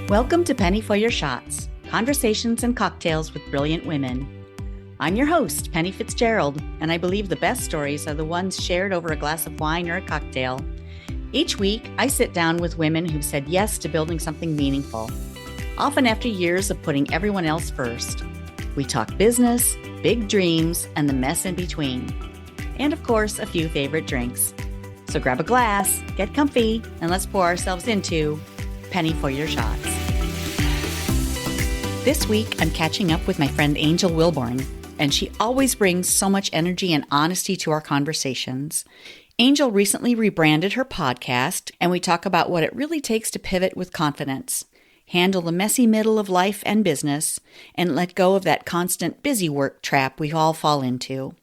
Welcome to Penny for Your Shots, conversations and cocktails with brilliant women. I'm your host, Penny Fitzgerald, and I believe the best stories are the ones shared over a glass of wine or a cocktail. Each week, I sit down with women who've said yes to building something meaningful, often after years of putting everyone else first. We talk business, big dreams, and the mess in between. And of course, a few favorite drinks. So grab a glass, get comfy, and let's pour ourselves into Penny for Your Shots. This week, I'm catching up with my friend Angel Wilborn, and she always brings so much energy and honesty to our conversations. Angel recently rebranded her podcast, and we talk about what it really takes to pivot with confidence, handle the messy middle of life and business, and let go of that constant busy work trap we all fall into.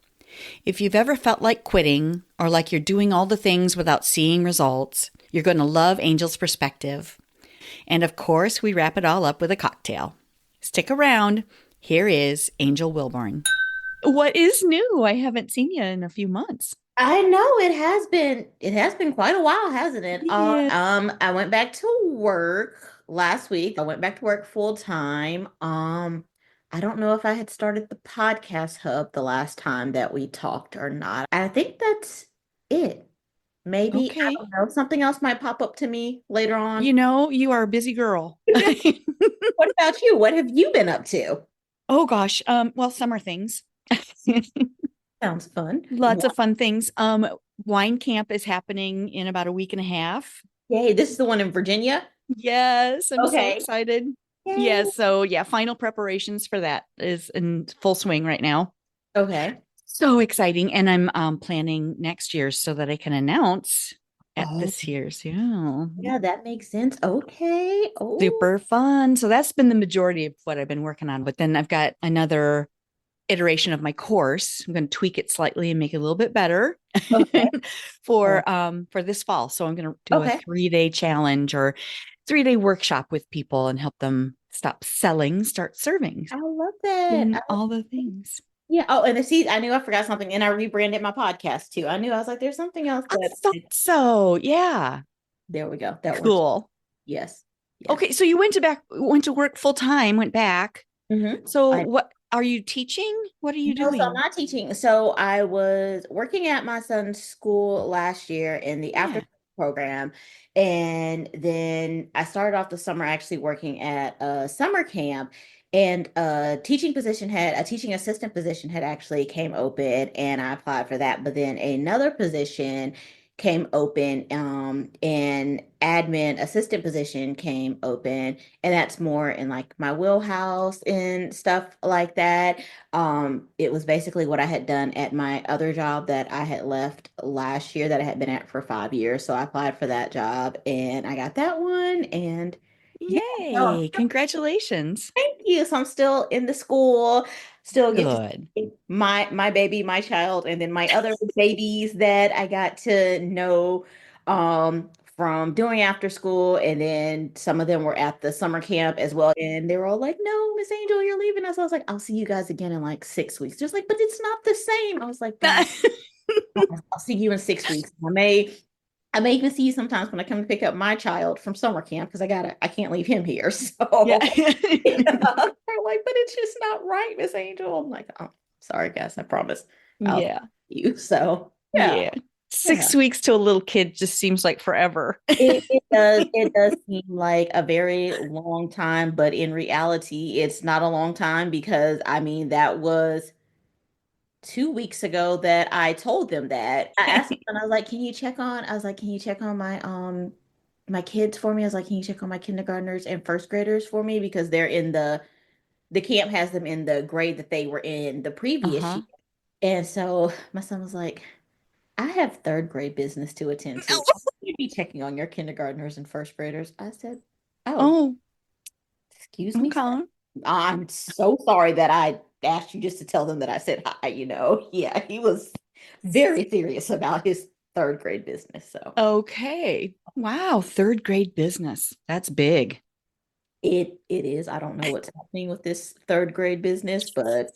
If you've ever felt like quitting or like you're doing all the things without seeing results, you're going to love Angel's perspective. And of course, we wrap it all up with a cocktail. Stick around. Here is Angel Wilborn. What is new? I haven't seen you in a few months. I know it has been quite a while, hasn't it? Yeah. I went back to work last week. I went back to work full time. I don't know if I had started the podcast hub the last time that we talked or not. I think that's it. Maybe, I Okay. don't know, something else might pop up to me later on. You know, you are a busy girl. What about you? What have you been up to? Oh gosh. Well, summer things. Sounds fun. Lots of fun things. Wine camp is happening in about a week and a half. Yay, this is the one in Virginia. Yes, I'm so Okay. excited. Yay. Yeah, so yeah, final preparations for that is in full swing right now. Okay. So exciting. And I'm planning next year so that I can announce at Oh, this year's. Yeah. yeah, that makes sense. Okay. Oh, Super fun. So that's been the majority of what I've been working on. But then I've got another iteration of my course. I'm going to tweak it slightly and make it a little bit better okay. for this fall. So I'm going to do a Okay. 3-day challenge or 3-day workshop with people and help them stop selling, start serving, I love that. and all the things. Yeah. Oh, and see, I knew I forgot something, and I rebranded my podcast too. I was like, there's something else I that. thought so. Yeah. There we go. That works. Cool. Yes. Yes. Okay, so you went to work full time, went back. Mm-hmm. So I what are you teaching? What are you No, so I'm doing? not teaching. So I was working at my son's school last year in the after Yeah. program. And then I started off the summer actually working at a summer camp. And a teaching assistant position had actually came open and I applied for that. But then another position came open, an admin assistant position came open, and that's more in like my wheelhouse and stuff like that. It was basically what I had done at my other job that I had left last year that I had been at for 5 years. So I applied for that job and I got that one. And yeah, so Yay. Congratulations. thank you. So I'm still in the school, still get to Good. see my baby, my child, and then my other babies that I got to know from doing after school. And then some of them were at the summer camp as well. And they were all like, no, Miss Angel, you're leaving us. I was like, I'll see you guys again in like 6 weeks. Just like, but it's not the same. I was like, but I'll see you in 6 weeks. I may even see you sometimes when I come to pick up my child from summer camp because I can't leave him here. Yeah. So yeah, they're like, but it's just not right, Miss Angel. I'm like, oh, sorry, guys, I promise I'll Yeah. see you. So yeah, Yeah. yeah. 6 weeks to a little kid just seems like forever. It does seem like a very long time, but in reality, it's not a long time because I mean that was 2 weeks ago that I told them that. I asked them and I was like, can you check on my kids for me? I was like, can you check on my kindergartners and first graders for me? Because they're in the camp has them in the grade that they were in the previous Uh-huh. year. And so my son was like, I have third grade business to attend to. You'd be checking on your kindergartners and first graders. I said, oh, Oh, excuse me, sir. okay. I'm so sorry that I asked you just to tell them that I said hi. Yeah, he was very serious about his third grade business. So Okay. Wow, third grade business. That's big. it is. I don't know what's happening with this third grade business, but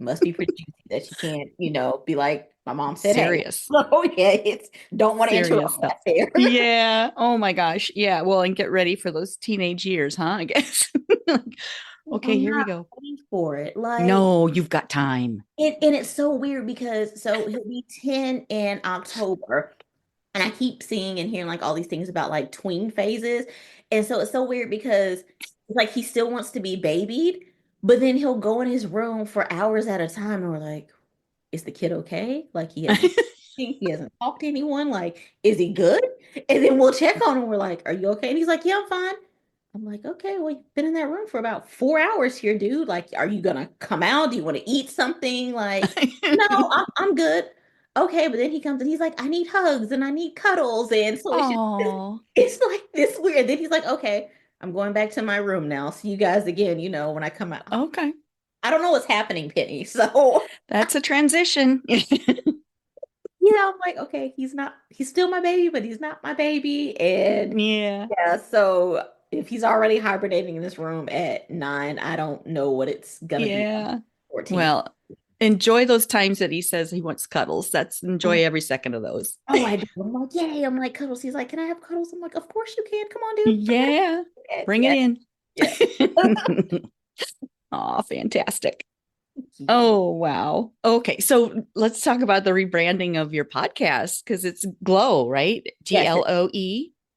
must be pretty juicy that she can't, be like, my mom said, hey. Serious. Oh yeah, it's don't want to Serious interrupt stuff. that there. Yeah. Oh my gosh. Yeah. Well, and get ready for those teenage years, huh? I guess. Like, okay, I'm here we not go. ready for it. Like, No, you've got time. and it's so weird because so he'll be 10 in October. And I keep seeing and hearing like all these things about like tween phases. And so it's so weird because it's like he still wants to be babied, but then he'll go in his room for hours at a time and we're like, is the kid okay? Like he hasn't talked to anyone. Like, is he good? And then we'll check on him. We're like, are you okay? And he's like, yeah, I'm fine. I'm like, okay, well, you've been in that room for about 4 hours here, dude. Like, are you gonna come out? Do you want to eat something? Like, no, I'm good. Okay, but then he comes and he's like, I need hugs and I need cuddles. And so it's just Oh, it's like this weird. Then he's like, okay, I'm going back to my room now. See you guys again, when I come out. okay. I don't know what's happening, Penny. So That's a transition. I'm like, okay, he's still my baby, but he's not my baby. And Yeah. yeah, so if he's already hibernating in this room at 9, I don't know what it's gonna be at Yeah. 14. Well, enjoy those times that he says he wants cuddles. That's Oh, enjoy every second of those. oh, I do. I'm like, yay. I'm like, cuddles. He's like, can I have cuddles? I'm like, of course you can. Come on, dude. Yeah. Bring it Yeah, in. yeah. Oh, fantastic. Yeah. Oh, wow. Okay. So let's talk about the rebranding of your podcast because it's GLOE, right? Yes, GLOE.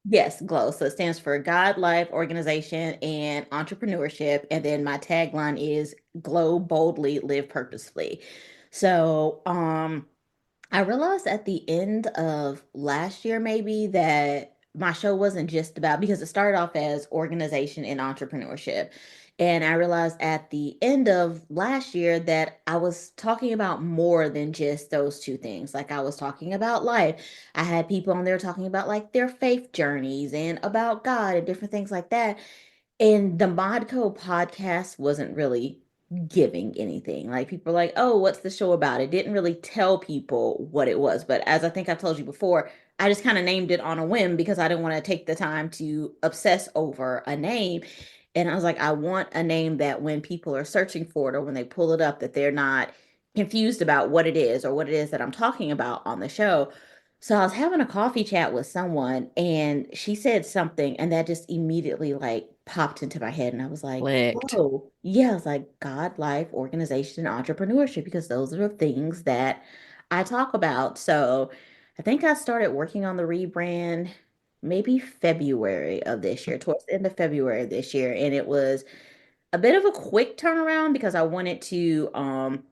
yes, GLOW. So it stands for God, Life, Organization, and Entrepreneurship. And then my tagline is Glow boldly, live purposefully. So, I realized at the end of last year, maybe, that my show wasn't just about, because it started off as organization and entrepreneurship. And I realized at the end of last year that I was talking about more than just those two things. Like I was talking about life. I had people on there talking about like their faith journeys and about God and different things like that. And the Modco podcast wasn't really giving anything. Like people are like, oh, what's the show about? It didn't really tell people what it was. But as I think I've told you before, I just kind of named it on a whim because I didn't want to take the time to obsess over a name. And I was like, I want a name that when people are searching for it or when they pull it up, that they're not confused about what it is or what it is that I'm talking about on the show. So I was having a coffee chat with someone and she said something and that just immediately like popped into my head and I was like, Clicked. oh, yeah, it's like God, life, organization, and entrepreneurship because those are the things that I talk about. So I think I started working on the rebrand maybe February of this year, towards the end of February of this year. And it was a bit of a quick turnaround because I wanted to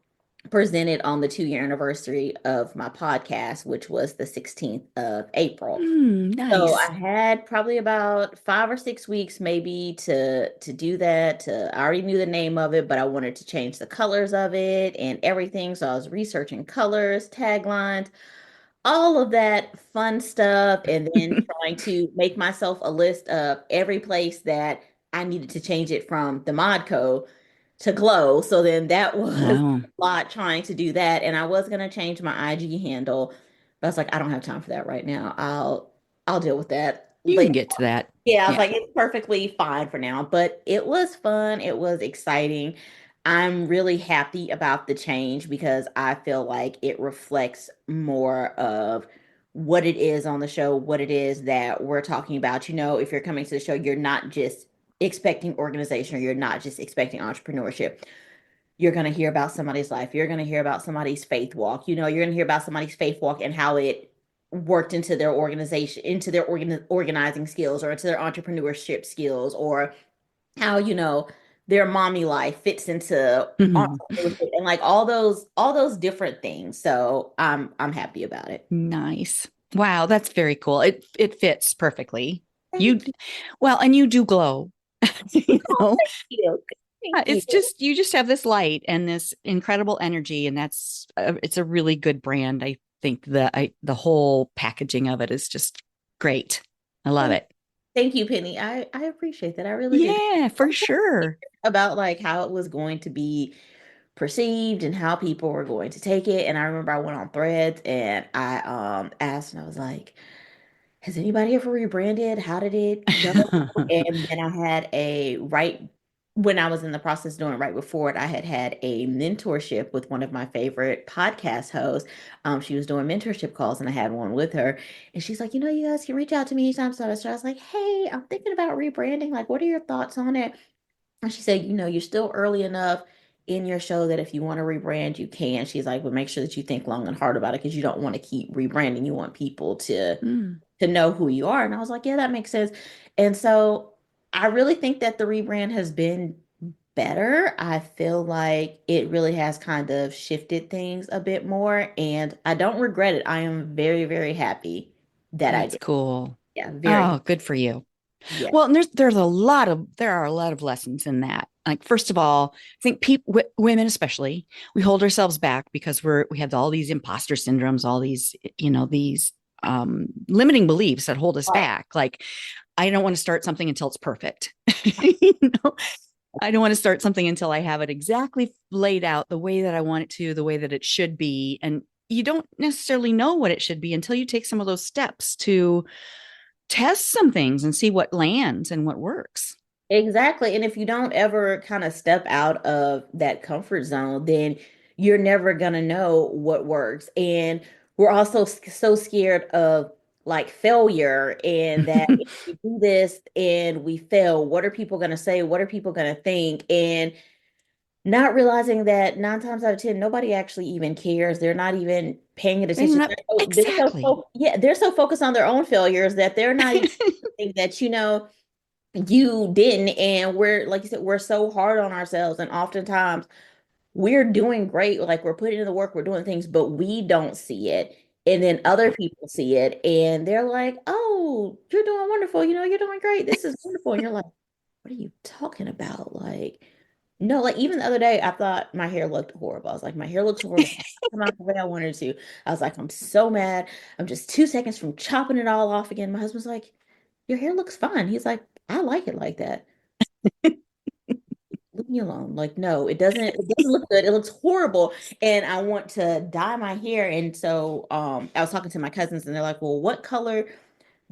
present it on the 2-year anniversary of my podcast, which was the 16th of April. So I Nice. had probably about 5 or 6 weeks maybe to do that. I already knew the name of it, but I wanted to change the colors of it and everything. So I was researching colors, taglines, all of that fun stuff, and then trying to make myself a list of every place that I needed to change it from the Modco to Glow. So then that was Wow. a lot trying to do that. And I was gonna change my IG handle, but I was like, I don't have time for that right now. I'll deal with that You can later. get to that. Yeah, I was Yeah. like, it's perfectly fine for now, but it was fun. It was exciting. I'm really happy about the change because I feel like it reflects more of what it is on the show, what it is that we're talking about. If you're coming to the show, you're not just expecting organization or you're not just expecting entrepreneurship. You're going to hear about somebody's life. You're going to hear about somebody's faith walk. You're going to hear about somebody's faith walk and how it worked into their organization, into their organizing skills or into their entrepreneurship skills or how, their mommy life fits into Mhm. entrepreneurship and like all those different things. So I'm happy about it. Nice. Wow, that's very cool. It fits perfectly. You Thank you. well, and you do glow. You Oh, know, thank you. Thank you. it's just you just have this light and this incredible energy, and it's a really good brand. I think the whole packaging of it is just great. I love Thank, it. thank you, Penny. I appreciate that. I really do. Yeah, for sure. About like how it was going to be perceived and how people were going to take it. And I remember I went on Threads and I asked and I was like, has anybody ever rebranded? How did it go? And then I had a when I was in the process doing right before it, I had had a mentorship with one of my favorite podcast hosts. She was doing mentorship calls and I had one with her. And she's like, you guys can reach out to me anytime. So I was like, hey, I'm thinking about rebranding. Like, what are your thoughts on it? And she said, you're still early enough in your show that if you want to rebrand, you can. She's like, but make sure that you think long and hard about it because you don't want to keep rebranding. You want people Mm, to know who you are. And I was like, yeah, that makes sense. And so I really think that the rebrand has been better. I feel like it really has kind of shifted things a bit more, and I don't regret it. I am very, very happy that I that's did. cool. Yeah, very. Oh, good for you. Yeah. Well, and there are a lot of lessons in that. Like first of all, I think people women especially, we hold ourselves back because we have all these imposter syndromes, all these these limiting beliefs that hold us back. Like I don't want to start something until it's perfect. you know, I don't want to start something until I have it exactly laid out the way that I want it to, the way that it should be. And you don't necessarily know what it should be until you take some of those steps to test some things and see what lands and what works. Exactly. And if you don't ever kind of step out of that comfort zone, then you're never going to know what works. And we're also so scared of like failure and that if we do this and we fail, what are people going to say? What are people going to think? And not realizing that 9 times out of 10, nobody actually even cares. They're not even paying it They're attention. not exactly. Yeah, they're so focused on their own failures that they're not even thinking that, you didn't. And we're, like you said, we're so hard on ourselves. And oftentimes we're doing great. Like we're putting in the work, we're doing things, but we don't see it. And then other people see it and they're like, oh, you're doing wonderful. You're doing great. This is wonderful. And you're like, what are you talking about? Like, no, like even the other day, I thought my hair looked horrible. I was like, my hair looks horrible. Come out the way I wanted to. I was like, I'm so mad. I'm just 2 seconds from chopping it all off again. My husband's like, your hair looks fine. He's like, I like it like that. Leave me alone. Like, no, it doesn't look good. It looks horrible. And I want to dye my hair. And so I was talking to my cousins and they're like, well, what color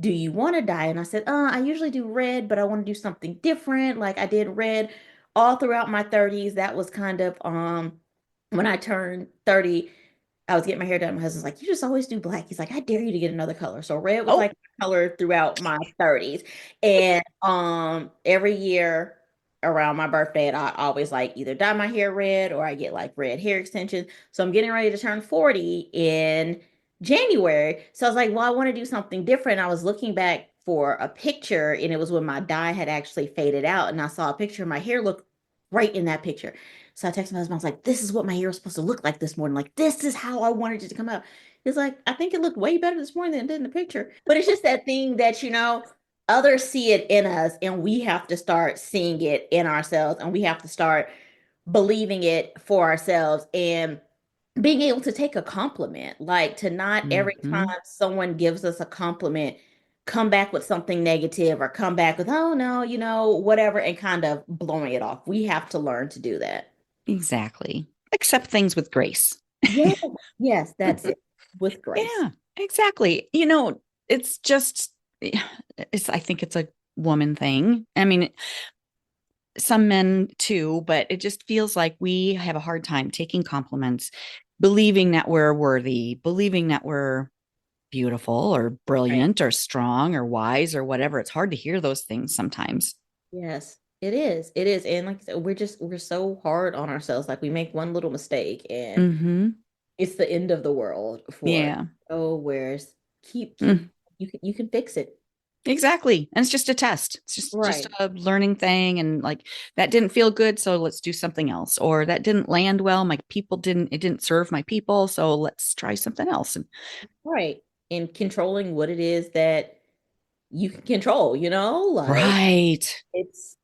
do you want to dye? And I said, I usually do red, but I want to do something different. Like I did red all throughout my 30s. That was kind of when I turned 30, I was getting my hair done. My husband's like, you just always do black. He's like, I dare you to get another color. So red was Oh, like my color throughout my 30s. And every year around my birthday, I always like either dye my hair red or I get like red hair extensions. So I'm getting ready to turn 40 in January. So I was like, well, I want to do something different. I was looking back for a picture and it was when my dye had actually faded out. And I saw a picture of my hair look right in that picture. So I texted my husband, I was like, this is what my hair was supposed to look like this morning. Like, this is how I wanted it to come out. He's like, I think it looked way better this morning than it did in the picture. But it's just that thing that, others see it in us and we have to start seeing it in ourselves and we have to start believing it for ourselves and being able to take a compliment. Like, to not every time mhm. someone gives us a compliment, come back with something negative or come back with, oh no, whatever, and kind of blowing it off. We have to learn to do that. Exactly. Accept things with grace. Yeah, yes, that's it. With grace. Yeah, exactly. It's just, I think it's a woman thing. I mean, some men too, but it just feels like we have a hard time taking compliments, believing that we're worthy, believing that we're beautiful or Right. brilliant or strong or wise or whatever. It's hard to hear those things sometimes. Yes, it is. It is. And like I said, we're so hard on ourselves. Like we make one little mistake and Hmm. it's the end of the world for Yeah. whereas keep Mm, you can fix it. exactly. And it's just a test. It's just Right. a learning thing. And like that didn't feel good, so let's do something else. Or that didn't land well. It didn't serve my people. So let's try something else. And Right. And controlling what it is that you can control, like right. it's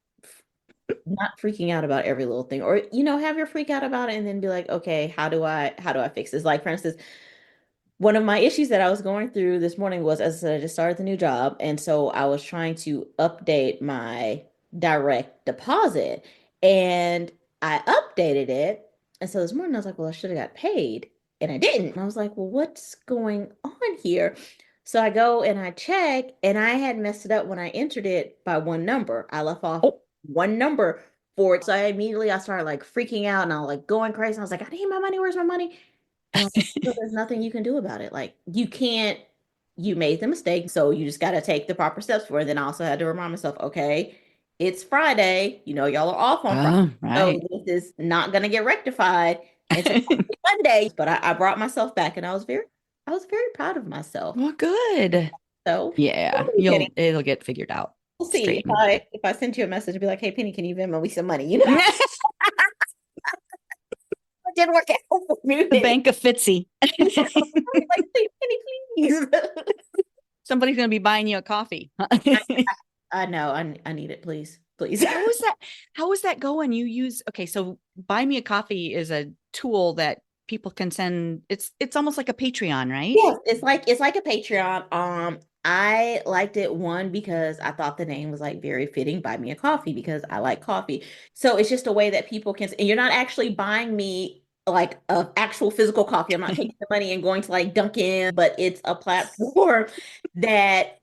not freaking out about every little thing or have your freak out about it and then be like, okay, how do I fix this? Like for instance, one of my issues that I was going through this morning was, as I said, I just started the new job. And so I was trying to update my direct deposit and I updated it. And so this morning I was like, well, I should have got paid. And I didn't. And I was like, well, what's going on here? So I go and I check and I had messed it up when I entered it by one number. I left off Oh, one number for it. So I started like freaking out and I was like going crazy. I was like, I need my money. Where's my money? And so there's nothing you can do about it. Like you can't, you made the mistake. So you just got to take the proper steps for it. Then I also had to remind myself, okay, it's Friday. Y'all are off on Friday. Oh, So right. this is not going to get rectified until Monday. But I brought myself back and I was very proud of myself. Well, good. So Yeah, Penny, it'll get figured out. we'll see Straightened. if I send you a message and be like, hey Penny, can you Venmo me some money? You know, it didn't work out for me. The Bank of Fitzy. Like, please, Penny, please. Somebody's going to be buying you a coffee. I know. I need it, please. Please. How is that? How is that going? You use, okay, so Buy Me a Coffee is a tool that people can send. It's almost like a Patreon, right? Yes, it's like a Patreon. I liked it one because I thought the name was like very fitting, buy me a coffee because I like coffee. So it's just a way that people can, and you're not actually buying me like a actual physical coffee. I'm not taking the money and going to like Dunkin', but it's a platform that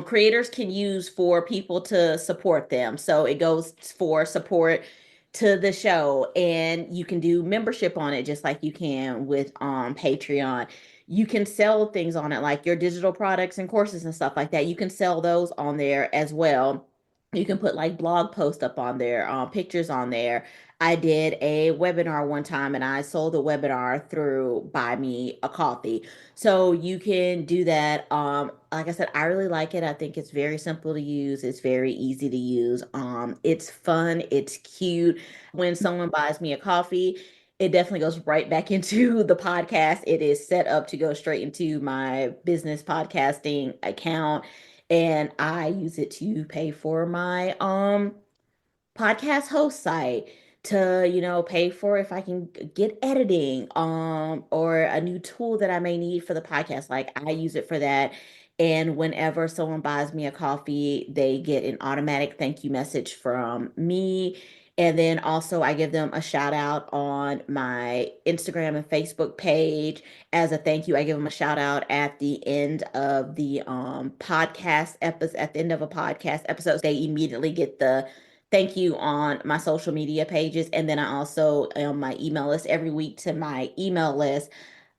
creators can use for people to support them. So it goes for support to the show, and you can do membership on it just like you can with Patreon. You can sell things on it, like your digital products and courses and stuff like that. You can sell those on there as well. You can put like blog posts up on there, pictures on there. I did a webinar one time and I sold the webinar through Buy Me a Coffee. So you can do that. Like I said, I really like it. I think it's very simple to use. It's very easy to use. It's fun. It's cute. When someone buys me a coffee, it definitely goes right back into the podcast. It is set up to go straight into my business podcasting account, and I use it to pay for my podcast host site, to pay for if I can get editing or a new tool that I may need for the podcast. Like I use it for that. And whenever someone buys me a coffee, they get an automatic thank you message from me. And then also I give them a shout out on my Instagram and Facebook page as a thank you. I give them a shout out at the end of the podcast episode. At the end of a podcast episode, they immediately get the thank you on my social media pages. And then I also, on my email list, every week to my email list,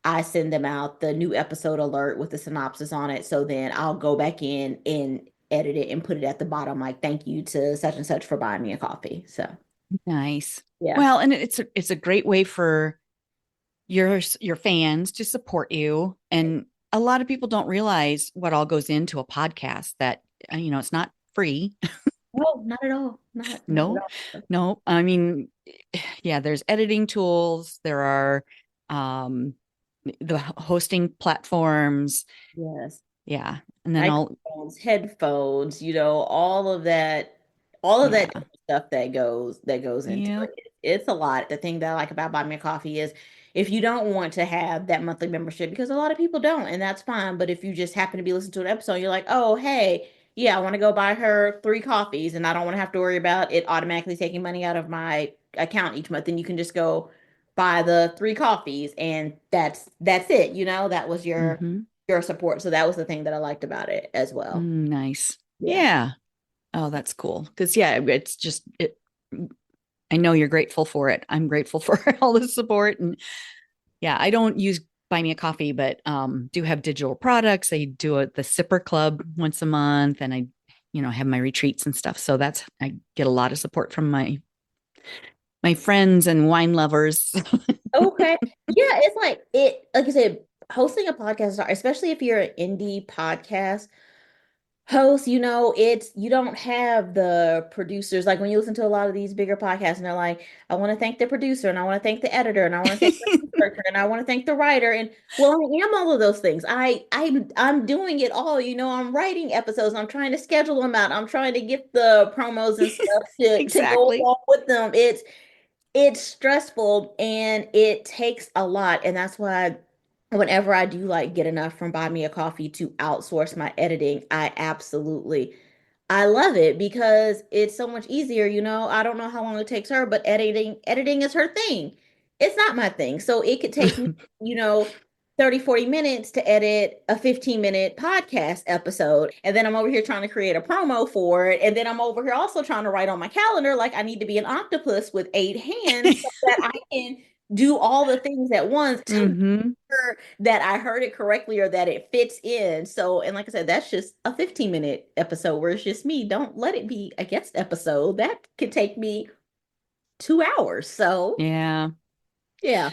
I send them out the new episode alert with the synopsis on it. So then I'll go back in and edit it and put it at the bottom, like, thank you to such and such for buying me a coffee. So, Nice. yeah. Well, and it's a great way for your fans to support you. And a lot of people don't realize what all goes into a podcast, that it's not free. No, not at all. Not at No, all. no. I mean, yeah, there's editing tools. There are um the hosting platforms. Yes. Yeah. And then I'll, Microphones, headphones, all of that yeah. stuff that goes into Yeah. it. It's a lot. The thing that I like about Buy Me a Coffee is if you don't want to have that monthly membership, because a lot of people don't, and that's fine. But if you just happen to be listening to an episode, you're like, oh, hey, yeah, I want to go buy her 3 coffees, and I don't want to have to worry about it automatically taking money out of my account each month. Then you can just go buy the 3 coffees, and that's it. That was Hmm. your support. So that was the thing that I liked about it as well. Nice. Yeah. Yeah. Oh, that's cool. Because yeah, it's just it. I know you're grateful for it. I'm grateful for all the support. And yeah, I don't use Buy Me a Coffee, but do have digital products. I do the Sipper Club once a month, and I, have my retreats and stuff. So I get a lot of support from my friends and wine lovers. Okay. Yeah, it's like I said, hosting a podcast, especially if you're an indie podcast host, it's you don't have the producers. Like when you listen to a lot of these bigger podcasts and they're like, I want to thank the producer and I want to thank the editor and I want to thank the researcher and I want to thank the writer. And well, I am all of those things. I'm doing it all. I'm writing episodes, I'm trying to schedule them out, I'm trying to get the promos and stuff to go Exactly. along with them. It's stressful and it takes a lot. And that's why whenever I do like get enough from Buy Me a Coffee to outsource my editing, I love it because it's so much easier. I don't know how long it takes her, but editing is her thing. It's not my thing. So it could take me, you know, 30, 40 minutes to edit a 15-minute podcast episode. And then I'm over here trying to create a promo for it. And then I'm over here also trying to write on my calendar, like I need to be an octopus with 8 hands so that I can do all the things at once to make Mm-hmm. sure that I heard it correctly or that it fits in. So, and like I said, that's just a 15-minute episode where it's just me. Don't let it be a guest episode. That could take me 2 hours. So, Yeah. yeah,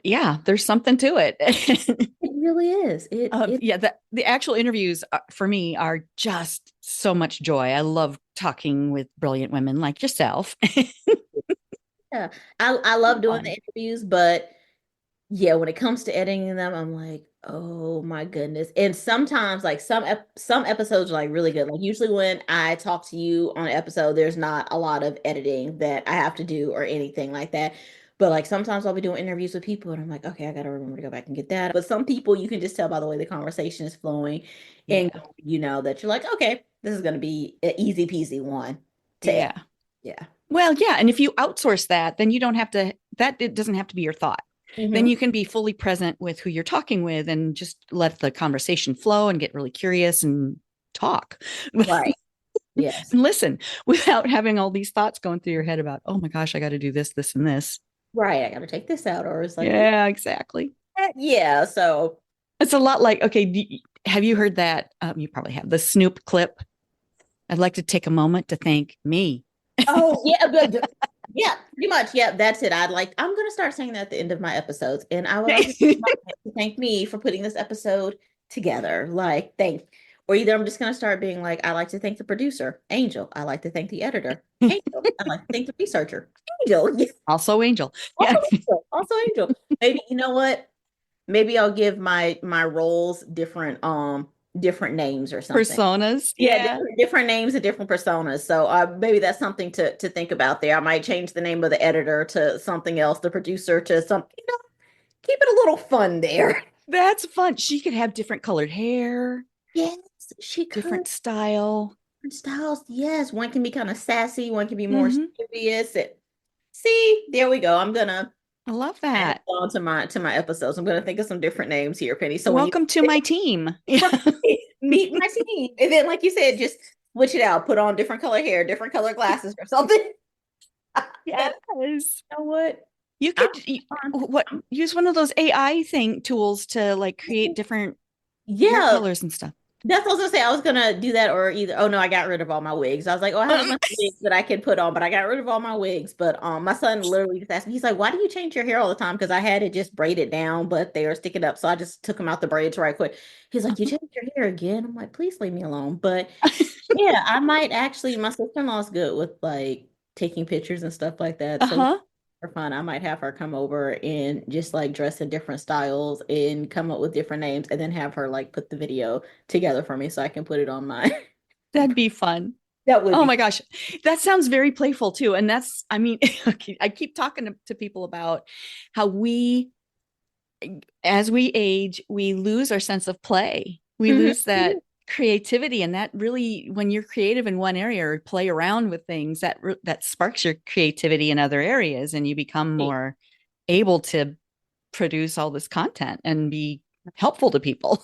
Yeah, there's something to it. it really is. Yeah, the actual interviews for me are just so much joy. I love talking with brilliant women like yourself. Yeah, I love doing the Fun. interviews, but yeah, when it comes to editing them, I'm like, oh my goodness. And sometimes, like some episodes are like really good. Like usually when I talk to you on an episode, there's not a lot of editing that I have to do or anything like that. But like sometimes I'll be doing interviews with people, and I'm like, okay, I got to remember to go back and get that. But some people you can just tell by the way the conversation is flowing, and Yeah. you know that you're like, okay, this is gonna be an easy peasy one to edit. Yeah. Yeah. Well, yeah. And if you outsource that, then you don't have to, it doesn't have to be your thought. Then Hmm. you can be fully present with who you're talking with and just let the conversation flow and get really curious and talk Right. Yes. and listen without having all these thoughts going through your head about, oh my gosh, I got to do this, this, and this. Right. I got to take this out, or it's like, Yeah, exactly. yeah. So, It's a lot like, okay, have you heard that? You probably have the Snoop clip. I'd like to take a moment to thank me. oh yeah, yeah, pretty much. Yeah, that's it. I'm gonna start saying that at the end of my episodes, and I would like to thank me for putting this episode together. Like, or either I'm just gonna start being like, I like to thank the producer, Angel. I like to thank the editor, Angel. I like to thank the researcher, Angel. Yeah, Also, Angel. Yeah. also Angel. Also Angel. Maybe you know what? Maybe I'll give my roles different names or something. Personas. Yeah, Yeah. different names and different personas. So maybe that's something to think about there. I might change the name of the editor to something else, the producer to something, keep it a little fun there. That's fun. She could have different colored hair, Yes, she could. different style. Different styles. Yes, one can be kind of sassy, one can be more Hmm. serious. See, there we go. I'm gonna I love add that. on to my episodes. I'm gonna think of some different names here, Penny. So when you Welcome to my team. meet my team, and then like you said, just switch it out, put on different color hair, different color glasses or something. Yes. You know what? You I'm, could what use one of those AI tools to like create different hair yeah, colors and stuff. that's what I was gonna say. I was gonna do that, or either. Oh no, I got rid of all my wigs. I was like, oh, I have a bunch of wigs that I could put on, but I got rid of all my wigs. But my son literally just asked me. He's like, why do you change your hair all the time? Because I had it just braided down, but they were sticking up, so I just took them out the braids right quick. He's like, you changed your hair again? I'm like, please leave me alone. But yeah, I might actually. My sister-in-law's good with like taking pictures and stuff like that. So Uh-huh. for fun, I might have her come over and just like dress in different styles and come up with different names, and then have her like put the video together for me so I can put it on my. That'd be fun. That would Oh be my gosh. That sounds very playful too. And that's, I mean, I keep talking to people about how as we age, we lose our sense of play. We Mhm. lose that creativity. And that really, when you're creative in one area or play around with things, that sparks your creativity in other areas, and you become more able to produce all this content and be helpful to people.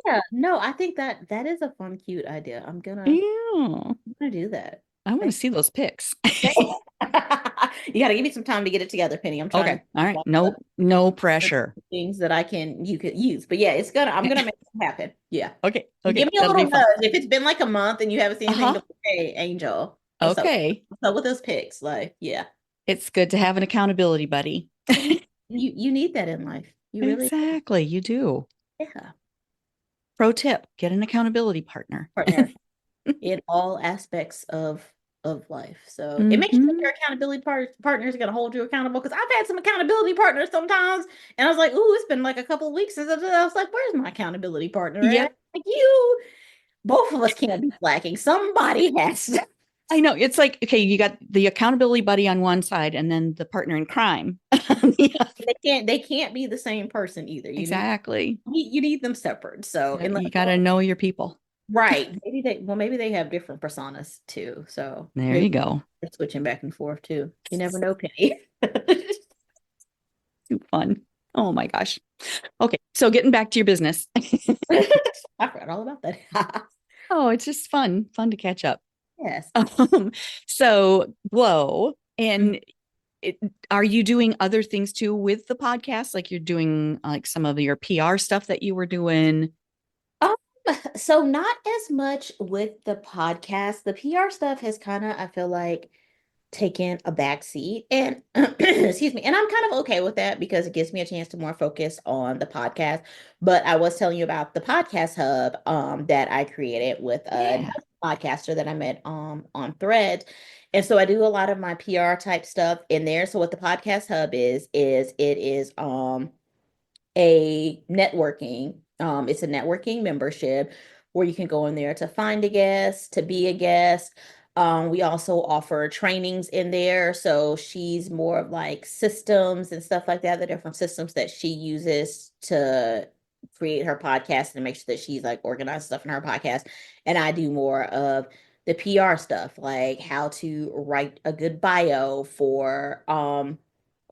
Yeah, no, I think that is a fun, cute idea. Yeah. I'm gonna do that. I want to Thank see those pics. you. You gotta give me some time to get it together, Penny. I'm trying Okay. to All right. No pressure. things that you could use. But yeah, I'm gonna make it happen. Yeah. Okay. Give Okay. me a That'll little be fun. nudge. If it's been like a month and you haven't seen anything, Uh-huh. to hey, Angel, Okay. what's up with those pics? Like, yeah. It's good to have an accountability buddy. You need that in life. You really Exactly. You do. yeah. Pro tip, get an accountability partner. Partner in all aspects of life. So it makes you think Hmm. your accountability partner is going to hold you accountable. Because I've had some accountability partners sometimes, and I was like, "Ooh, it's been like a couple of weeks since I was like, where's my accountability partner at? Yep. Like both of us can't be slacking. Somebody has to." I know. It's like, okay, you got the accountability buddy on one side and then the partner in crime on the other. They can't be the same person either. Exactly. You need them separate. So Yeah, unless you got to know your people. right, maybe they have different personas too. So There maybe you go. they're switching back and forth too. You never know, Penny. Too fun. Oh my gosh. Okay, so getting back to your business. I forgot all about that. Oh, it's just fun to catch up. Yes. Um, so GLOE, Mm. and it, are you doing other things too with the podcast? Like you're doing like some of your PR stuff that you were doing? Um, so not as much with the podcast. The PR stuff has kind of, I feel like, taken a back seat. And excuse me, and I'm kind of okay with that because it gives me a chance to more focus on the podcast. But I was telling you about the podcast hub that I created with a Yeah. podcaster that I met on Thread. And so I do a lot of my PR type stuff in there. So what the podcast hub is it is a networking. It's a networking membership where you can go in there to find a guest, to be a guest. We also offer trainings in there. So she's more of like systems and stuff like that, the different systems that she uses to create her podcast and make sure that she's like organized stuff in her podcast. And I do more of the PR stuff, like how to write a good bio for a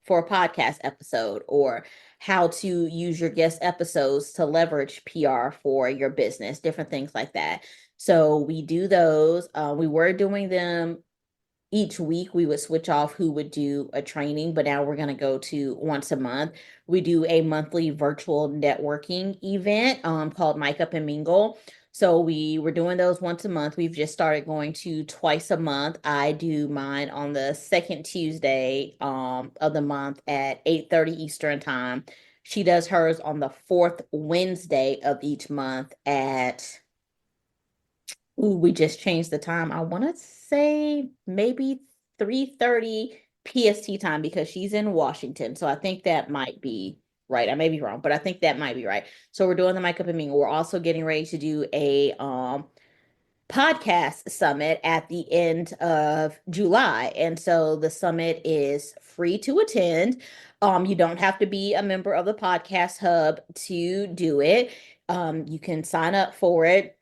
podcast episode, or how to use your guest episodes to leverage PR for your business, different things like that. So we do those. We were doing them each week. We would switch off who would do a training, but now we're going to go to once a month. We do a monthly virtual networking event called Mic Up and Mingle. So we were doing those once a month. We've just started going to twice a month. I do mine on the second Tuesday of the month at 8:30 Eastern time. She does hers on the fourth Wednesday of each month at, ooh, we just changed the time. I want to say maybe 3:30 PST time because she's in Washington. So I think that might be right. I may be wrong, but I think that might be right. So we're doing the Mic Up and Mingle. We're also getting ready to do a podcast summit at the end of July. And so the summit is free to attend. You don't have to be a member of the podcast hub to do it. You can sign up for it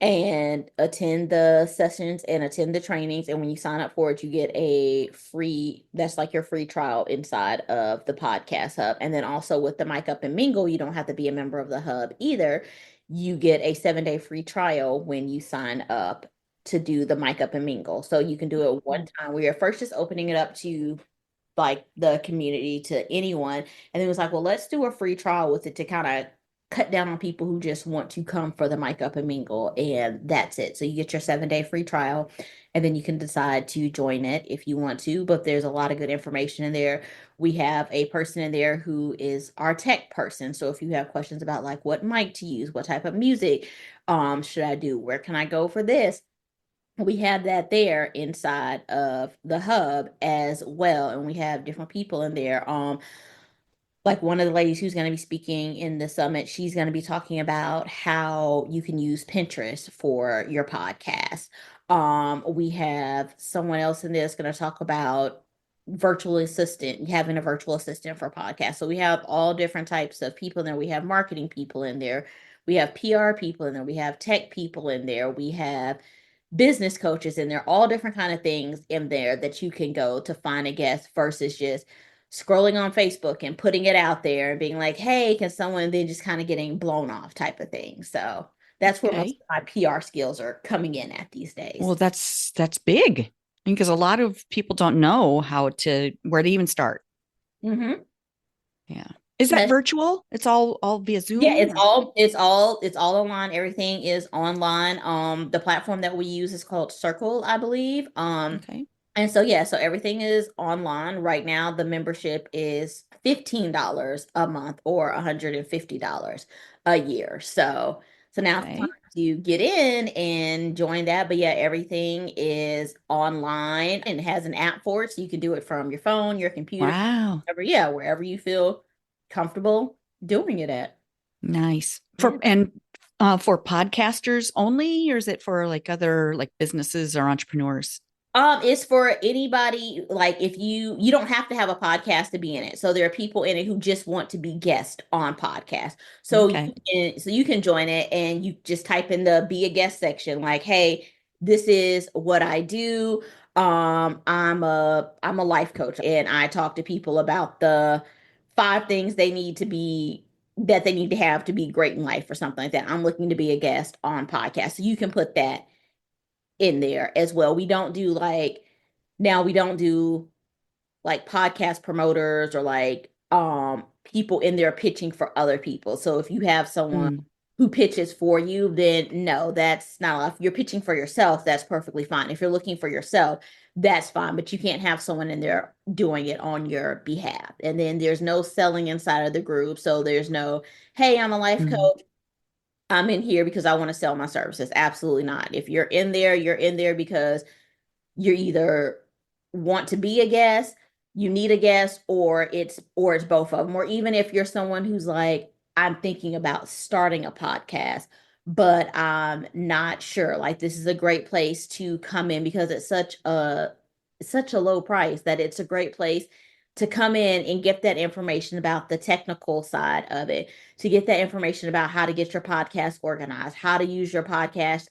and attend the sessions and attend the trainings. And when you sign up for it, you get a free, that's like your free trial inside of the podcast hub. And then also with the Mic Up and Mingle, you don't have to be a member of the hub either. You get a 7-day free trial when you sign up to do the Mic Up and Mingle. So you can do it one time. We are first just opening it up to like the community, to anyone. And then it was like, well, let's do a free trial with it to kind of cut down on people who just want to come for the Mic Up and Mingle. And that's it. So you get your 7-day free trial and then you can decide to join it if you want to. But there's a lot of good information in there. We have a person in there who is our tech person. So if you have questions about like what mic to use, what type of music should I do, where can I go for this, we have that there inside of the hub as well. And we have different people in there. Like one of the ladies who's going to be speaking in the summit, she's going to be talking about how you can use Pinterest for your podcast. We have someone else in there that's going to talk about virtual assistant, having a virtual assistant for podcasts. So we have all different types of people in there. We have marketing people in there. We have PR people in there. We have tech people in there. We have business coaches in there, all different kind of things in there that you can go to find a guest versus just scrolling on Facebook and putting it out there and being like, hey, can someone, then just kind of getting blown off type of thing. So that's where most Okay. of my PR skills are coming in at these Well, days. that's big because a lot of people don't know how to where to even start. Mm-hmm. Yeah. Is that virtual? It's all via Yeah, Zoom or it's all online. Everything is online. The platform that we use is called Circle, I believe. okay. And so yeah, so everything is online right now. The membership is $15 a month or $150 a year. So now it's time Okay. to get in and join that. But yeah, everything is online and it has an app for it, so you can do it from your phone, your computer, Wow. wherever, yeah, wherever you feel comfortable doing it at. Nice. Yeah. For podcasters only, or is it for like other like businesses or entrepreneurs? It's for anybody. Like if you don't have to have a podcast to be in it. So there are people in it who just want to be guests on podcasts. Okay. So you can join it and you just type in the be a guest section, like, hey, this is what I do. I'm a life coach and I talk to people about the 5 things they need to be that they need to have to be great in life or something like that. I'm looking to be a guest on podcast. So you can put that in there as well. We don't do like podcast promoters or like people in there pitching for other people. So if you have someone Mm, who pitches for you, then no, that's not enough. If you're pitching for yourself, that's perfectly fine. If you're looking for yourself, that's fine, but you can't have someone in there doing it on your behalf. And then there's no selling inside of the group. So there's no, hey, I'm a life mm, coach. I'm in here because I want to sell my services. Absolutely not. If you're in there, you're in there because you either want to be a guest, you need a guest, or it's both of them. Or even if you're someone who's like, I'm thinking about starting a podcast, but I'm not sure. Like this is a great place to come in because it's such a low price that it's a great place to come in and get that information about the technical side of it, to get that information about how to get your podcast organized, how to use your podcast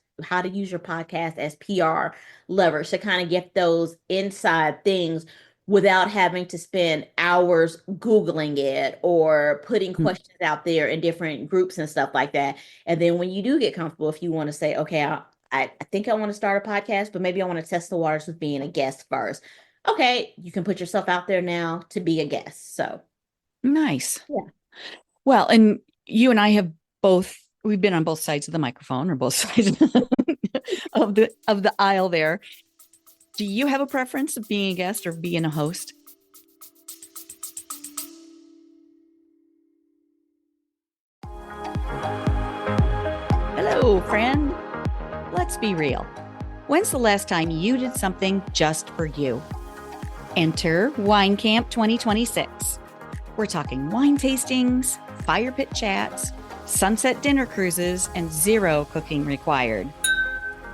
as PR leverage, to kind of get those inside things without having to spend hours Googling it or putting mm. questions out there in different groups and stuff like that. And then when you do get comfortable, if you want to say, okay, I think I want to start a podcast, but maybe I want to test the waters with being a guest first. Okay, you can put yourself out there now to be a guest. So, Nice. yeah. Well, and you and I have we've been on both sides of the microphone or both sides of the aisle there. Do you have a preference of being a guest or being a host? Hello, friend. Let's be real. When's the last time you did something just for you? Enter Wine Camp 2026. We're talking wine tastings, fire pit chats, sunset dinner cruises, and zero cooking required.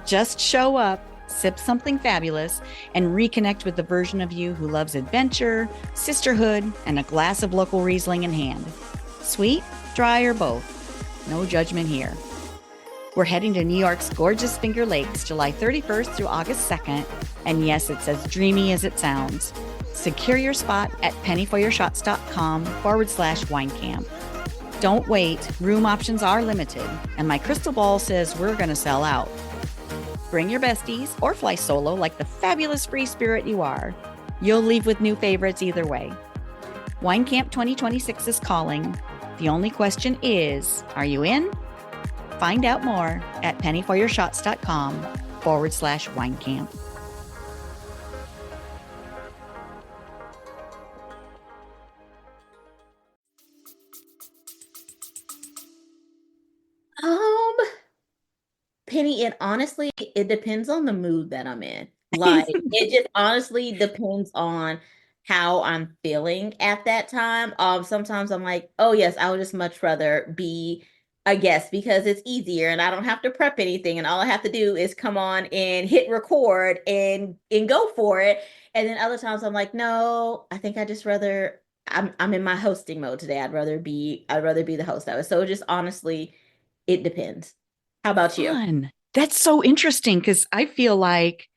Just show up, sip something fabulous, and reconnect with the version of you who loves adventure, sisterhood, and a glass of local Riesling in hand. Sweet, dry, or both. No judgment here. We're heading to New York's gorgeous Finger Lakes, July 31st through August 2nd. And yes, it's as dreamy as it sounds. Secure your spot at pennyforyourshots.com/wine camp. Don't wait. Room options are limited. And my crystal ball says we're going to sell out. Bring your besties or fly solo like the fabulous free spirit you are. You'll leave with new favorites either way. Wine Camp 2026 is calling. The only question is, are you in? Find out more at pennyforyourshots.com/wine camp. Um, Penny, it depends on the mood that I'm in. Like, it just honestly depends on how I'm feeling at that time. Sometimes I'm like, oh yes, I would just much rather be a guest because it's easier and I don't have to prep anything and all I have to do is come on and hit record and go for it. And then other times I'm like, no, I think I just rather I'm in my hosting mode today. I'd rather be the host of it. So just honestly, it depends. How about you? Fun. That's so interesting because I feel like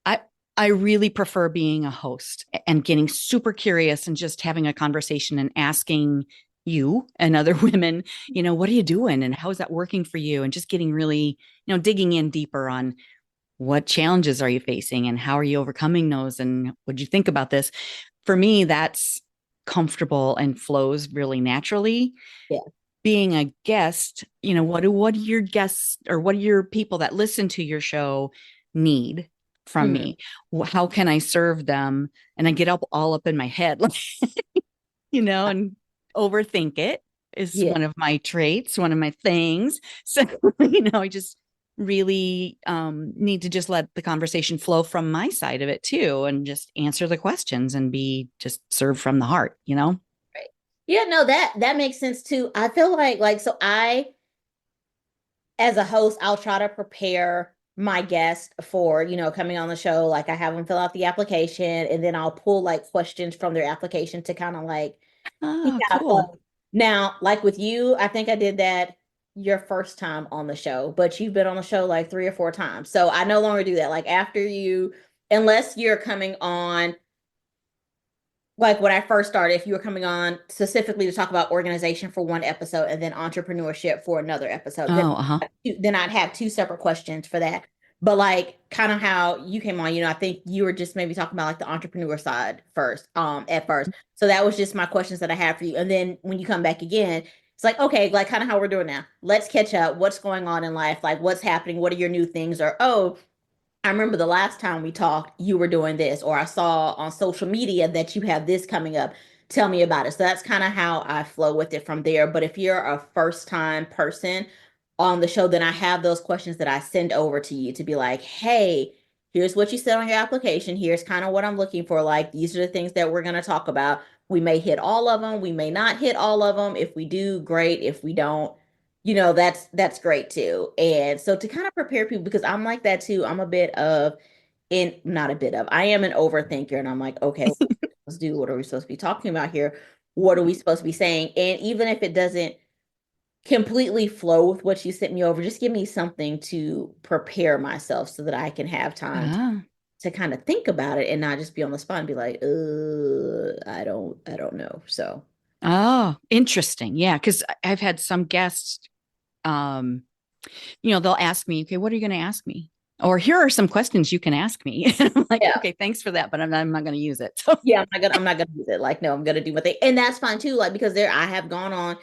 I I really prefer being a host and getting super curious and just having a conversation and asking you and other women, what are you doing and how is that working for you? And just getting really, digging in deeper on what challenges are you facing and how are you overcoming those and what do you think about this? For me, that's comfortable and flows really naturally. Yeah. Being a guest, what do your guests or what do your people that listen to your show need from Mhm. me? How can I serve them? And I get all up in my head, and overthink it is Yeah. one of my traits, one of my things. So, I just really need to just let the conversation flow from my side of it too, and just answer the questions and be just served from the heart. Right. Yeah, no, that makes sense too. I feel like so I as a host, I'll try to prepare my guest for, coming on the show. Like I have them fill out the application and then I'll pull like questions from their application to kind of like see Oh, how it cool. goes. Now, like with you, I think I did that your first time on the show, but you've been on the show like 3 or 4 times. So I no longer do that. Like after you, unless you're coming on Like when I first started, if you were coming on specifically to talk about organization for one episode and then entrepreneurship for another episode, Oh, uh-huh. then I'd have two separate questions for that. But like kind of how you came on, I think you were just maybe talking about like the entrepreneur side first, at first. So that was just my questions that I had for you. And then when you come back again, it's like, okay, like kind of how we're doing now. Let's catch up. What's going on in life? Like what's happening? What are your new things? Or, oh, I remember the last time we talked, you were doing this, or I saw on social media that you have this coming up. Tell me about it. So that's kind of how I flow with it from there. But if you're a first time person on the show, then I have those questions that I send over to you to be like, hey, here's what you said on your application. Here's kind of what I'm looking for. Like, these are the things that we're going to talk about. We may hit all of them. We may not hit all of them. If we do, great. If we don't, that's great too. And so to kind of prepare people, because I'm like that too. I'm a bit of in not a bit of I am an overthinker, and I'm like, okay, let's do what are we supposed to be talking about here? What are we supposed to be saying? And even if it doesn't completely flow with what you sent me over, just give me something to prepare myself so that I can have time Ah. to kind of think about it and not just be on the spot and be like, I don't know. So Oh, interesting. Yeah, because I've had some guests, um, they'll ask me, okay, what are you going to ask me? Or here are some questions you can ask me. And I'm like, yeah. okay, thanks for that, but I'm not going to use it. So, Yeah, I'm not gonna use it. Like, no, I'm gonna do what they, and that's fine too. Like, because I have gone on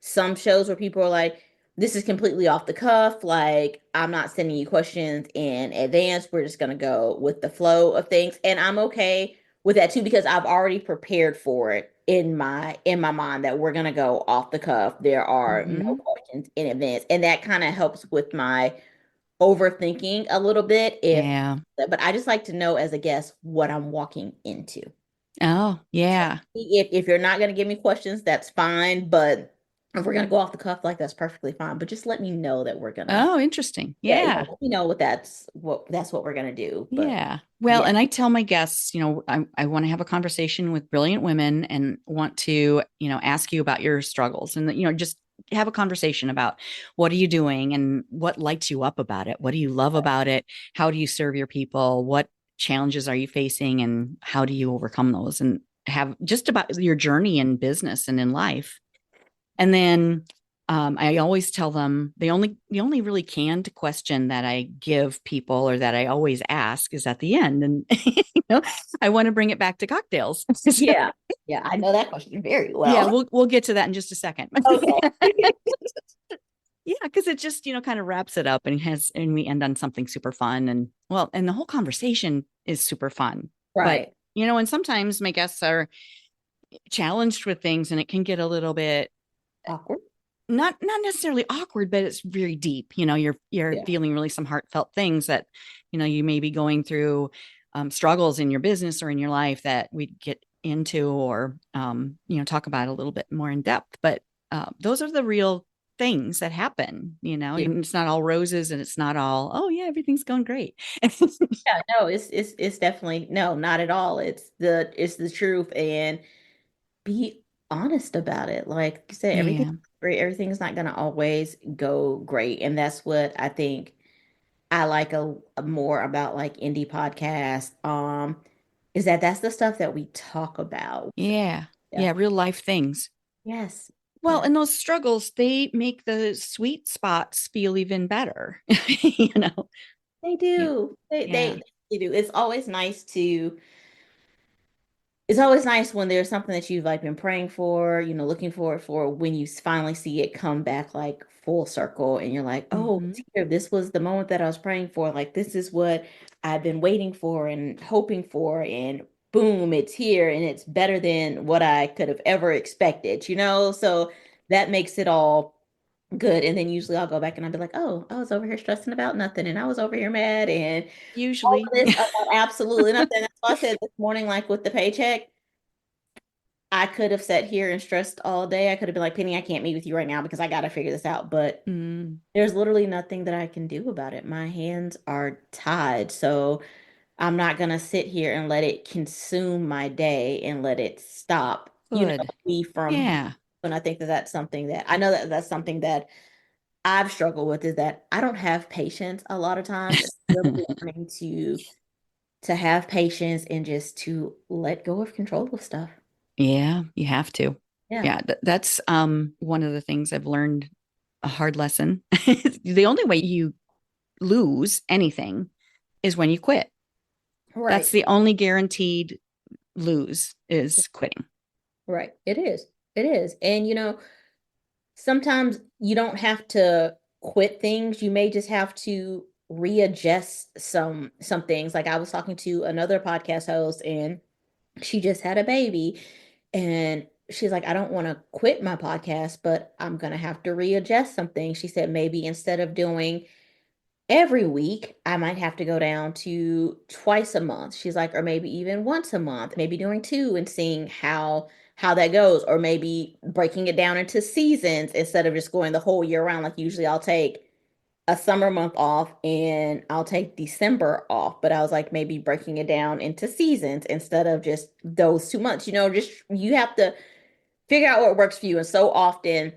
some shows where people are like, this is completely off the cuff. Like, I'm not sending you questions in advance. We're just gonna go with the flow of things. And I'm okay with that too, because I've already prepared for it in my mind that we're gonna go off the cuff. There are no mhm. questions in advance. And that kind of helps with my overthinking a little bit if Yeah. but I just like to know as a guest what I'm walking into. Oh, yeah. If you're not going to give me questions, that's fine. But if we're going to go off the cuff, like that's perfectly fine. But just let me know that we're gonna, Oh, interesting. yeah, Yeah. let me know what we're gonna do. But Yeah. Well, yeah, and I tell my guests, I want to have a conversation with brilliant women and want to, ask you about your struggles and, just have a conversation about what are you doing and what lights you up about it? What do you love about it? How do you serve your people? What challenges are you facing and how do you overcome those? And have just about your journey in business and in life. And then I always tell them the only really canned question that I give people or that I always ask is at the end. And I want to bring it back to cocktails. So, yeah, yeah. I know that question very yeah, well. we'll get to that in just a second. Okay. Yeah, because it just, kind of wraps it up and we end on something super fun and the whole conversation is super fun. But Right. and sometimes my guests are challenged with things and it can get a little bit Awkward. not necessarily awkward, but it's very deep. You're Yeah. feeling really some heartfelt things that you may be going through, struggles in your business or in your life that we'd get into or talk about a little bit more in depth. But those are the real things that happen. Yeah. And it's not all roses and it's not all, oh yeah, everything's going great. Yeah, no, it's definitely no, not at all. It's the truth, and be honest about it. Like you said, everything's Yeah, great. Everything's not gonna always go great. And that's what I think I like a more about like indie podcasts. Is that's the stuff that we talk about. yeah, Yeah. yeah, real life things. Yes. Well, Yeah. and those struggles, they make the sweet spots feel even better. you know They yeah, do. They yeah, they they do. It's always nice when there's something that you've like been praying for, looking forward for when you finally see it come back like full circle and you're like, oh, it's hmm, here. This was the moment that I was praying for. Like, this is what I've been waiting for and hoping for. And boom, it's here and it's better than what I could have ever expected. So that makes it all good. And then usually I'll go back and I'll be like, oh, I was over here stressing about nothing and I was over here mad and all of usually. this about absolutely nothing. That's why I said this morning, like with the paycheck. I could have sat here and stressed all day. I could have been like, Penny, I can't meet with you right now because I got to figure this out. But Mm, there's literally nothing that I can do about it. My hands are tied. So I'm not going to sit here and let it consume my day and let it stop, good. me from. Yeah. And I think that that's something that I know that that's something that I've struggled with is that I don't have patience a lot of times. And really learning to have patience and just to let go of control of stuff. Yeah, you have to. Yeah. Yeah, that's one of the things I've learned, a hard lesson. The only way you lose anything is when you quit. That's Right. the only guaranteed lose is quitting. Right. It is. It is. And sometimes you don't have to quit things. You may just have to readjust some things. Like I was talking to another podcast host and she just had a baby and she's like, I don't want to quit my podcast, but I'm gonna have to readjust some things. She said maybe instead of doing every week, I might have to go down to twice a month. She's like, or maybe even once a month, maybe doing two and seeing how that goes, or maybe breaking it down into seasons instead of just going the whole year round. Like usually I'll take a summer month off and I'll take December off. But I was like, maybe breaking it down into seasons instead of just those 2 months. Just you have to figure out what works for you. And so often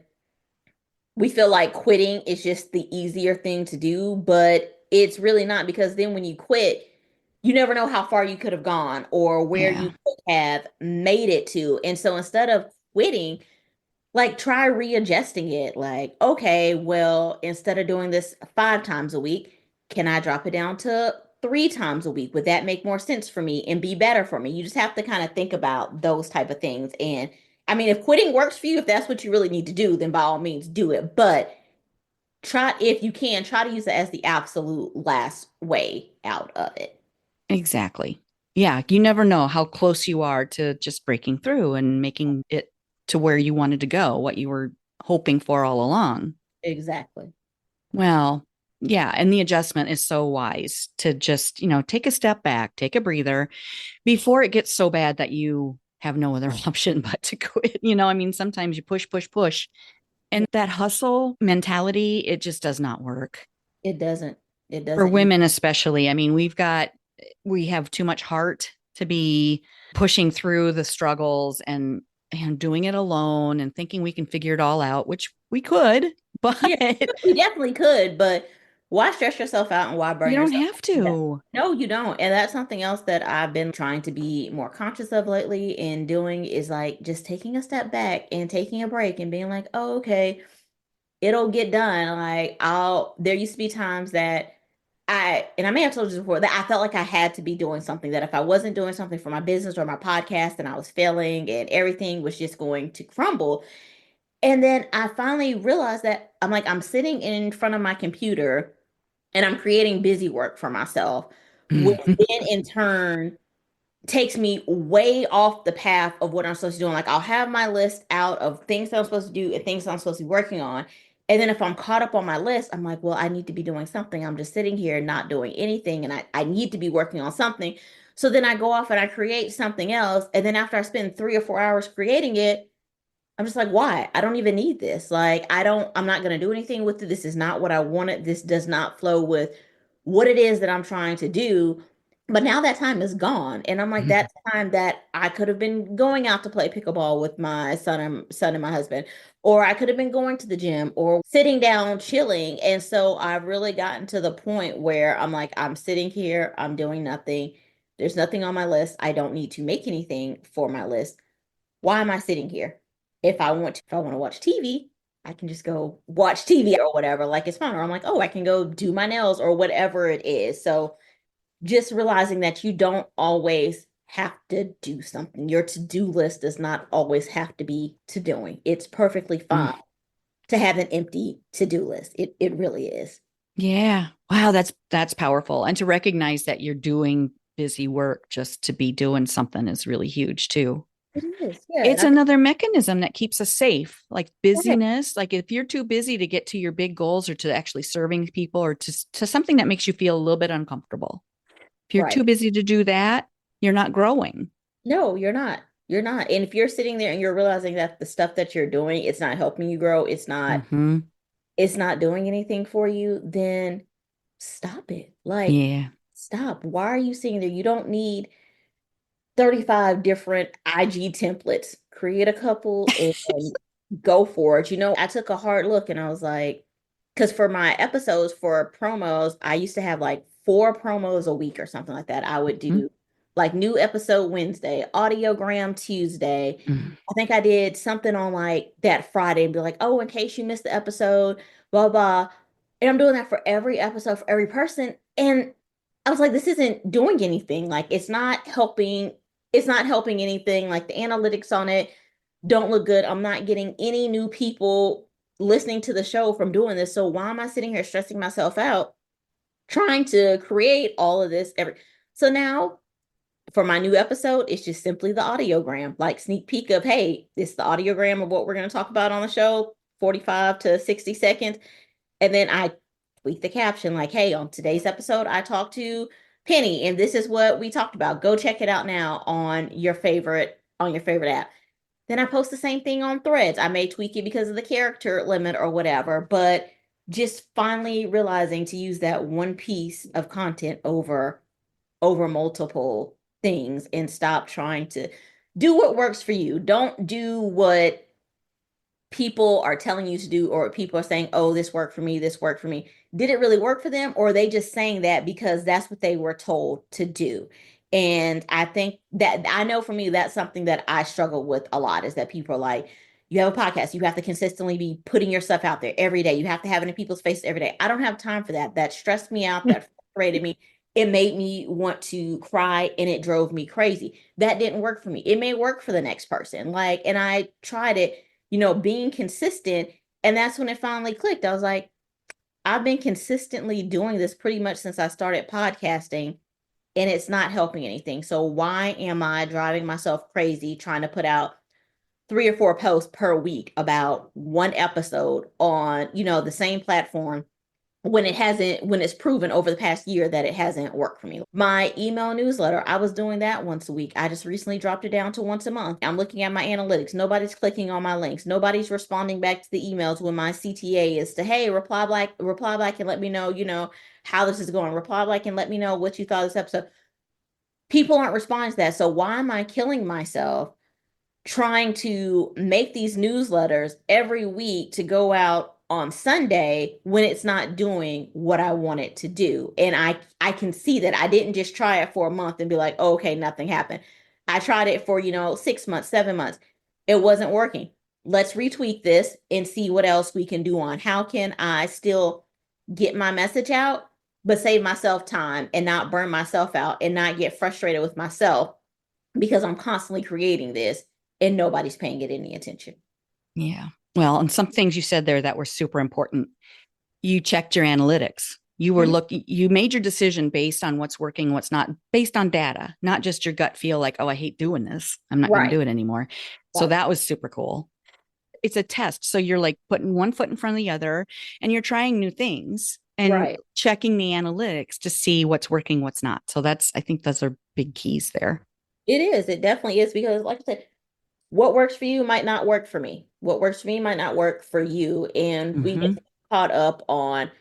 we feel like quitting is just the easier thing to do, but it's really not because then when you quit, you never know how far you could have gone or where Yeah, you could have made it to. And so instead of quitting, like try readjusting it. Like, okay, well, instead of doing this 5 times a week, can I drop it down to 3 times a week? Would that make more sense for me and be better for me? You just have to kind of think about those type of things. And I mean, if quitting works for you, if that's what you really need to do, then by all means do it. But try, if you can, try to use it as the absolute last way out of it. exactly. Yeah, you never know how close you are to just breaking through and making it to where you wanted to go, what you were hoping for all along. Exactly. Well, yeah, and the adjustment is so wise to just, take a step back, take a breather before it gets so bad that you have no other option but to quit. I mean, sometimes you push, push, push. And Yeah, that hustle mentality, it just does not work it doesn't. It for doesn't. women, especially. I mean, we have too much heart to be pushing through the struggles and doing it alone and thinking we can figure it all out, which we could, but Yeah, you definitely could, but why stress yourself out and why burn you don't yourself have out? to. No, you don't. And that's something else that I've been trying to be more conscious of lately and doing is like just taking a step back and taking a break and being like, oh, okay, it'll get done. Like there used to be times that and I may have told you before that I felt like I had to be doing something, that if I wasn't doing something for my business or my podcast, then I was failing and everything was just going to crumble. And then I finally realized that I'm sitting in front of my computer and I'm creating busy work for myself, which then in turn takes me way off the path of what I'm supposed to do. Like I'll have my list out of things that I'm supposed to do and things that I'm supposed to be working on. And then if I'm caught up on my list, I'm like, well, I need to be doing something. I'm just sitting here not doing anything and I need to be working on something. So then I go off and I create something else. And then after I spend 3 or 4 hours creating it, I'm just like, why? I don't even need this. Like, I'm not going to do anything with it. This is not what I wanted. This does not flow with what it is that I'm trying to do. But now that time is gone. And I'm like, that's time that I could have been going out to play pickleball with my son and my husband, or I could have been going to the gym or sitting down chilling. And so I've really gotten to the point where I'm like, I'm sitting here, I'm doing nothing. There's nothing on my list. I don't need to make anything for my list. Why am I sitting here? If I want to watch TV, I can just go watch TV or whatever. Like it's fun. Or I'm like, oh, I can go do my nails or whatever it is. So just realizing that you don't always have to do something. Your to-do list does not always have to be to doing. It's perfectly fine to have an empty to-do list. It really is. Yeah. Wow, that's powerful. And to recognize that you're doing busy work just to be doing something is really huge too. It is. Yeah. And It's I think another mechanism that keeps us safe, like right, busyness. Like if you're too busy to get to your big goals or to actually serving people or to something that makes you feel a little bit uncomfortable. If you're right. too busy to do that, you're not growing. No, you're not. You're not. And if you're sitting there and you're realizing that the stuff that you're doing, it's not helping you grow, Mm-hmm. it's not doing anything for you, then stop it. Like, Yeah. stop. Why are you sitting there? You don't need 35 different IG templates. Create a couple and go for it. I took a hard look and I was like, because for my episodes for promos, I used to have like 4 promos a week or something like that I would Mhm. do like new episode Wednesday, audiogram Tuesday. Mm. I think I did something on like that Friday and be like, oh, in case you missed the episode, blah, blah. And I'm doing that for every episode, for every person. And I was like, this isn't doing anything. Like it's not helping anything. Like the analytics on it don't look good. I'm not getting any new people listening to the show from doing this. So why am I sitting here stressing myself out trying to create all of this every so now for my new episode, it's just simply the audiogram, like sneak peek of, hey, it's the audiogram of what we're going to talk about on the show, 45 to 60 seconds. And then I tweak the caption like, hey, on today's episode, I talked to Penny, and this is what we talked about. Go check it out now on your favorite app. Then I post the same thing on Threads. I may tweak it because of the character limit or whatever, but just finally realizing to use that one piece of content over multiple things and stop trying to do what works for you. Don't do what people are telling you to do or people are saying, oh, this worked for me, this worked for me. Did it really work for them? Or are they just saying that because that's what they were told to do? And I think that I know for me, that's something that I struggle with a lot is that people are like, you have a podcast, you have to consistently be putting your stuff out there every day. You have to have it in people's faces every day. I don't have time for that. That stressed me out, that frustrated me. It made me want to cry and it drove me crazy. That didn't work for me. It may work for the next person. Like, and I tried it, being consistent. And that's when it finally clicked. I was like, I've been consistently doing this pretty much since I started podcasting, and it's not helping anything. So why am I driving myself crazy trying to put out 3 or 4 posts per week about one episode on, the same platform when it's proven over the past year that it hasn't worked for me. My email newsletter, I was doing that once a week. I just recently dropped it down to once a month. I'm looking at my analytics. Nobody's clicking on my links. Nobody's responding back to the emails when my CTA is to, hey, reply back and let me know, how this is going. Reply back and let me know what you thought of this episode. People aren't responding to that. So why am I killing myself trying to make these newsletters every week to go out on Sunday when it's not doing what I want it to do? And I can see that I didn't just try it for a month and be like, oh, okay, nothing happened. I tried it for, 6 months, 7 months. It wasn't working. Let's retweak this and see what else we can do on. How can I still get my message out, but save myself time and not burn myself out and not get frustrated with myself because I'm constantly creating this and nobody's paying it any attention. Yeah. Well, and some things you said there that were super important. You checked your analytics. You were looking, you made your decision based on what's working, what's not, based on data, not just your gut feel like, oh, I hate doing this. I'm not going to do it anymore. So that was super cool. It's a test. So you're like putting one foot in front of the other and you're trying new things and checking the analytics to see what's working, what's not. So I think those are big keys there. It is. It definitely is because like I said, what works for you might not work for me. What works for me might not work for you. And we get caught up on,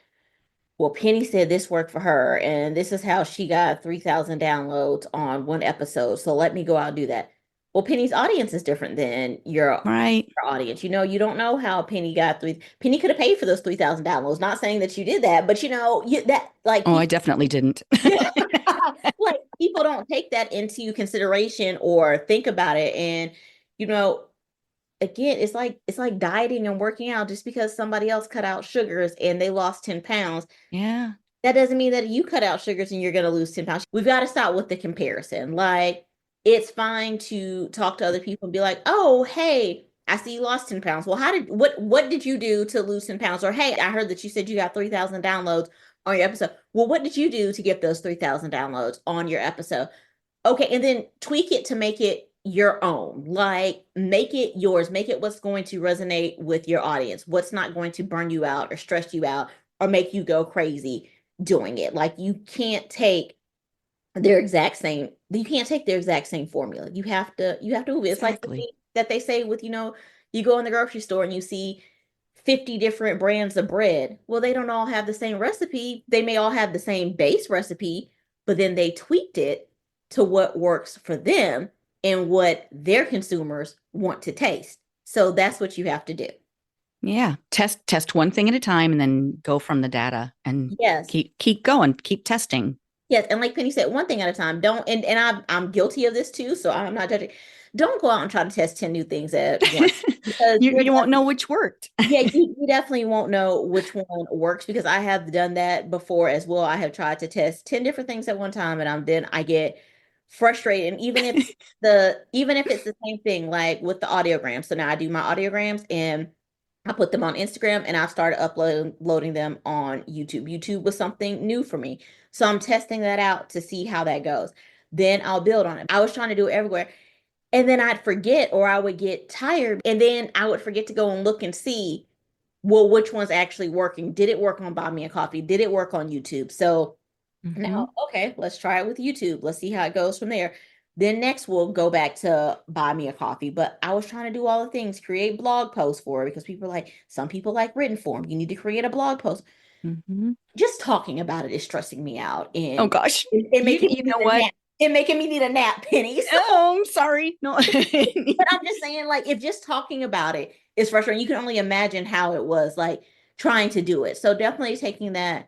well, Penny said this worked for her, and this is how she got 3,000 downloads on one episode. So let me go out and do that. Well, Penny's audience is different than your audience. You don't know how Penny got Penny could have paid for those 3,000 downloads. Not saying that you did that, but I definitely didn't. Like people don't take that into consideration or think about it. And, again, it's like dieting and working out. Just because somebody else cut out sugars and they lost 10 pounds. Yeah. That doesn't mean that you cut out sugars and you're going to lose 10 pounds. We've got to stop with the comparison. Like, it's fine to talk to other people and be like, oh, hey, I see you lost 10 pounds. Well, what did you do to lose 10 pounds? Or, hey, I heard that you said you got 3,000 downloads on your episode. Well, what did you do to get those 3,000 downloads on your episode? Okay. And then tweak it to make it your own. Like, make it yours. Make it what's going to resonate with your audience. What's not going to burn you out or stress you out or make you go crazy doing it. Like, you can't take their exact same formula. You have to move it. It's like the thing that they say with, you go in the grocery store and you see 50 different brands of bread. Well, they don't all have the same recipe. They may all have the same base recipe, but then they tweaked it to what works for them and what their consumers want to taste. So that's what you have to do. Yeah. Test one thing at a time and then go from the data and keep going, keep testing. Yes, and like Penny said, one thing at a time. Don't and I'm guilty of this too, so I'm not judging. Don't go out and try to test 10 new things at once because You won't know which worked. yeah, you definitely won't know which one works because I have done that before as well. I have tried to test 10 different things at one time and I get frustrated. And even if it's the same thing, like with the audiograms. So now I do my audiograms and I put them on Instagram and I've started uploading them on YouTube. YouTube was something new for me. So I'm testing that out to see how that goes. Then I'll build on it. I was trying to do it everywhere. And then I'd forget or I would get tired. And then I would forget to go and look and see, well, which one's actually working? Did it work on Buy Me a Coffee? Did it work on YouTube? So Hmm. now, okay, let's try it with YouTube. Let's see how it goes from there. Then next we'll go back to Buy Me a Coffee. But I was trying to do all the things, create blog posts for it because people are like, some people like written form. You need to create a blog post. Hmm. Just talking about it is stressing me out Oh and gosh. it making me You need know a what? nap. It making me need a nap, Penny. Oh, I'm sorry. No. But I'm just saying, like, if just talking about it is frustrating, you can only imagine how it was like trying to do it. So definitely taking that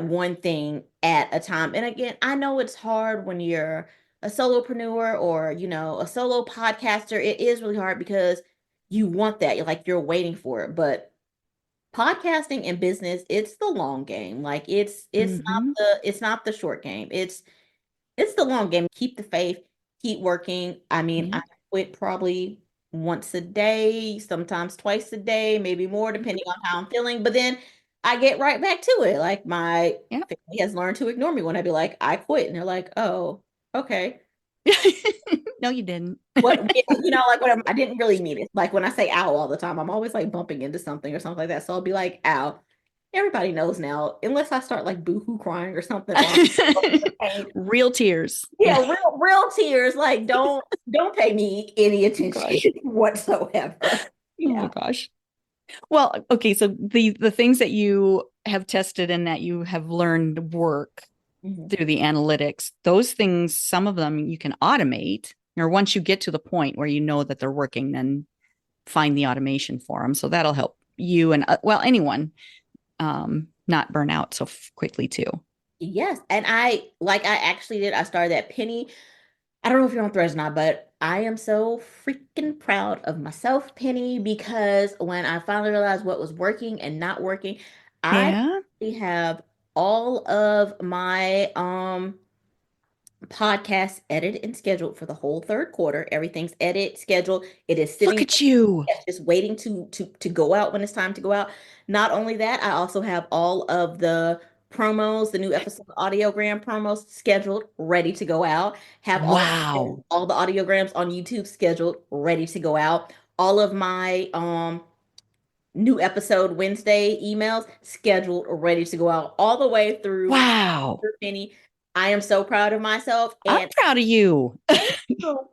one thing at a time. And again, I know it's hard when you're a solopreneur or, a solo podcaster. It is really hard because you want that. You're waiting for it. But podcasting and business, it's the long game. Like Hmm. it's not the short game. It's the long game. Keep the faith, keep working. I mean, I Yeah. quit probably once a day, sometimes twice a day, maybe more, depending on how I'm feeling. But then I get right back to it. Like my Yeah. family has learned to ignore me when I be like, I quit. And they're like, oh, okay. No, you didn't. What, like whatever. I didn't really mean it. Like when I say ow all the time, I'm always like bumping into something or something like that. So I'll be like, ow. Everybody knows now, unless I start like boohoo crying or something, or I'm Real tears. yeah, Yeah. real tears. Like, don't pay me any Oh attention gosh. whatsoever. Oh Yeah. gosh. Well, okay, so the things that you have tested and that you have learned work Mhm. through the analytics, those things, some of them you can automate, or once you get to the point where you know that they're working, then find the automation for them. So that'll help you and well, anyone not burn out so quickly too. Yes. And I actually did. I started that Penny. I don't know if you're on Threads or not, but I am so freaking proud of myself, Penny, because when I finally realized what was working and not working, I Yeah. have all of my podcast edited and scheduled for the whole third quarter. Everything's edited, scheduled. It is Look sitting at you. just waiting to go out when it's time to go out. Not only that, I also have all of the promos, the new episode audiogram promos scheduled, ready to go out. Have Wow. all the audiograms on YouTube scheduled, ready to go out. All of my new episode Wednesday emails scheduled, ready to go out, all the way through Wow. Penny. I am so proud of myself, I'm and proud of you.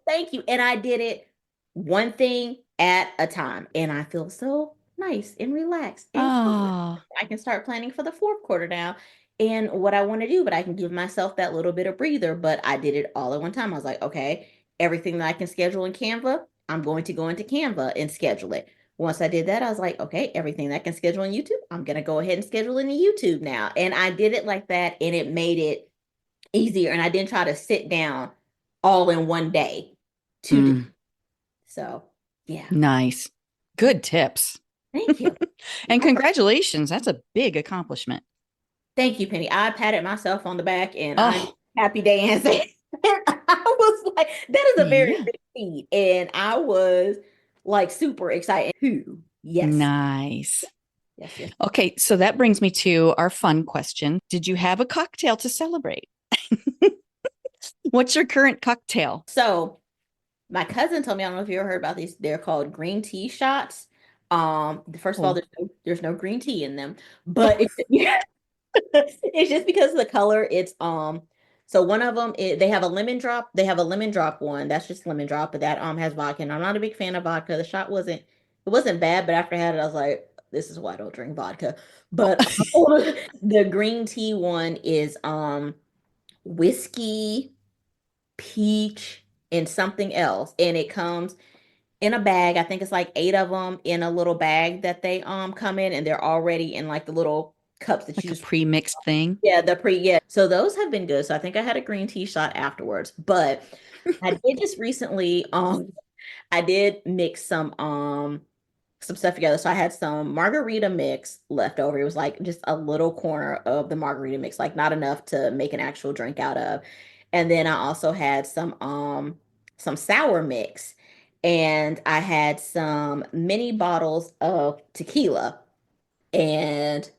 thank you. And I did it one thing at a time. And I feel so nice and relaxed and calm. Oh, I can start planning for the fourth quarter now and what I want to do, but I can give myself that little bit of breather. But I did it all at one time. I was like, okay, everything that I can schedule in Canva, I'm going to go into Canva and schedule it. Once I did that, I was like, okay, everything that I can schedule on YouTube, I'm going to go ahead and schedule in YouTube now. And I did it like that, and it made it easier. And I didn't try to sit down all in one day to do. mm, So, yeah. nice. Good tips. Thank you. And Yes. congratulations. That's a big accomplishment. Thank you, Penny. I patted myself on the back and I'm Oh, happy dancing. And I was like, that is a very yeah. big feat. And I was like super excited too. Yes. Nice. Yes, yes. Okay, so that brings me to our fun question. Did you have a cocktail to celebrate? What's your current cocktail? So my cousin told me, I don't know if you ever heard about these. They're called green tea shots. First of all, Oh, there's no green tea in them, but yeah, it's just because of the color. It's so one of them they have a lemon drop. They have a lemon drop one. That's just lemon drop, but that has vodka. And I'm not a big fan of vodka. The shot wasn't bad, but after I had it, I was like, this is why I don't drink vodka. oh. But the green tea one is whiskey, peach, and something else. And it comes in a bag. I think it's like eight of them in a little bag that they come in and they're already in like the little cups that Like you a use. pre-mixed thing. Yeah, yeah. So those have been good. So I think I had a green tea shot afterwards. But I did just recently, I did mix some stuff together. So I had some margarita mix left over. It was like just a little corner of the margarita mix, like not enough to make an actual drink out of. And then I also had some sour mix, and I had some mini bottles of tequila. And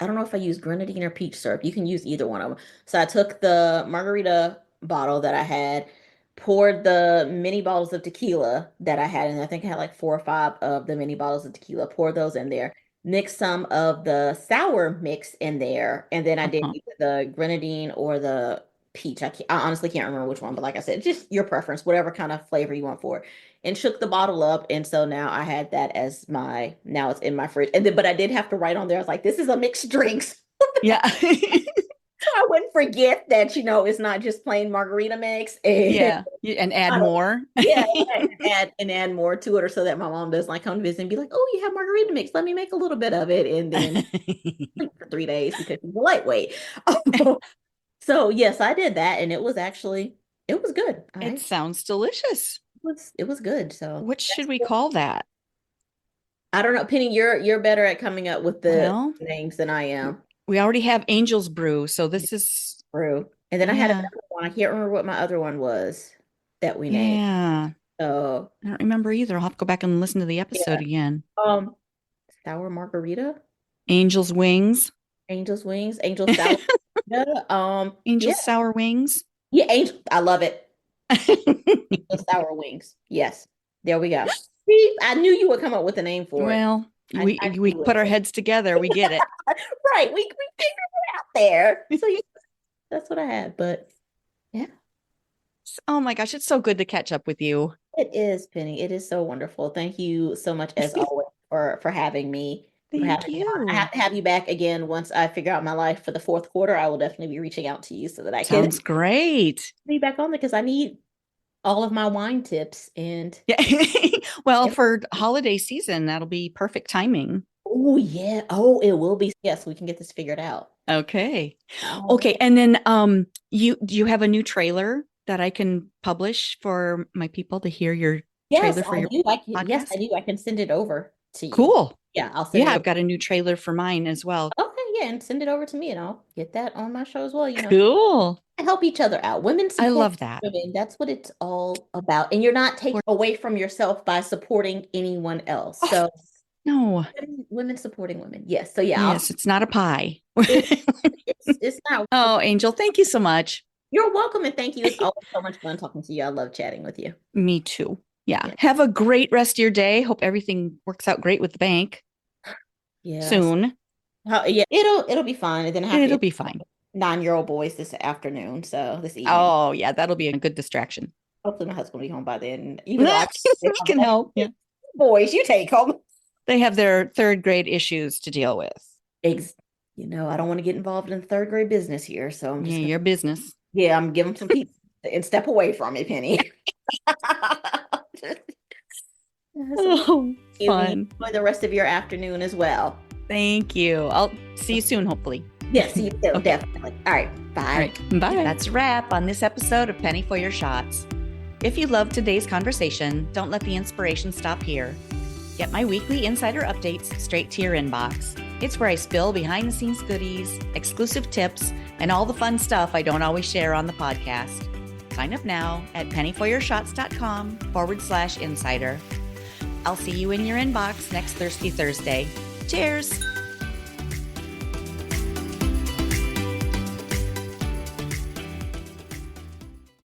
I don't know if I use grenadine or peach syrup. You can use either one of them. So I took the margarita bottle that I had, poured the mini bottles of tequila that I had, and I think I had like 4 or 5 of the mini bottles of tequila, poured those in there, mixed some of the sour mix in there, and then I did Uh-huh. either the grenadine or the peach. I honestly can't remember which one, but like I said, just your preference, whatever kind of flavor you want for it, and shook the bottle up. And so now I had that as now it's in my fridge. And then, but I did have to write on there, I was like, this is a mixed drinks. Yeah. So I wouldn't forget that, it's not just plain margarita mix. And Yeah. And add I don't, more. yeah, and add more to it, or so that my mom does like come to visit and be like, oh, you have margarita mix. Let me make a little bit of it. And then for 3 days because she's a lightweight. So yes, I did that, and it was good. It sounds delicious. It was good. So What should we call that? I don't know, Penny, you're better at coming up with the Well, names than I am. we already have Angel's Brew, so this is True. And then I had yeah. another one. I can't remember what my other one was that we named. Yeah. So I don't remember either. I'll have to go back and listen to the yeah. episode again. Sour margarita, Angel's Wings. Angel's wings, Angel sour. Yeah, Angel's Sour Wings. yeah, Angel. I love it. Angel sour wings. Yes, there we go. See, I knew you would come up with a name for it. Well, I we knew put our it. heads together. We get it. Right. We figured it out there. So yeah, that's what I had. But yeah, Oh my gosh, it's so good to catch up with you. it is, Penny. It is so wonderful. Thank you so much as always for having me. For Thank having me on. I you. have to have you back again once I figure out my life for the fourth quarter. I will definitely be reaching out to you so that I can Sounds great. be back on there because I need all of my wine tips and Yeah. Well, yep. for holiday season, that'll be perfect timing. Oh yeah. Oh, it will be. Yes, we can get this figured out. Okay. All Okay. right. And then do you have a new trailer that I can publish for my people to hear your Yes, trailer for I your do. Yes, I podcast? do. I can send it over to you. Cool. Yeah, I'll send it Yeah, over. I've got a new trailer for mine as well. Okay, yeah, and send it over to me and I'll get that on my show as well. Cool. Help each other out. Women I support love that. women. That's what it's all about. And you're not taking away from yourself by supporting anyone else. Oh, So no. women supporting women. Yes. So yeah, Yes, it's not a pie. it's not. Oh, Angel, thank you so much. You're welcome and thank you. It's always so much fun talking to you. I love chatting with you. Me too. Yeah. Yeah. Have a great rest of your day. Hope everything works out great with the bank Yeah. soon. Yeah, it'll be fine. And then I have It'll to be fine. 9-year-old boys this afternoon. So this evening. Oh, yeah, that'll be a good distraction. Hopefully my husband will be home by then. Even though I Can help. Yeah. boys, you take home. They have their third grade issues to deal with. I don't want to get involved in third grade business here. So I'm just Your business. yeah, I'm giving some pizza and step away from it, Penny. Oh, You fun. enjoy the rest of your afternoon as well. Thank you. I'll see you soon, hopefully. Yes, see you soon, Okay. definitely. All right, bye. All right. Bye. That's a wrap on this episode of Penny for Your Shots. If you loved today's conversation, don't let the inspiration stop here. Get my weekly insider updates straight to your inbox. It's where I spill behind the scenes goodies, exclusive tips, and all the fun stuff I don't always share on the podcast. Sign up now at pennyforyourshots.com/insider. I'll see you in your inbox next Thirsty Thursday. Cheers.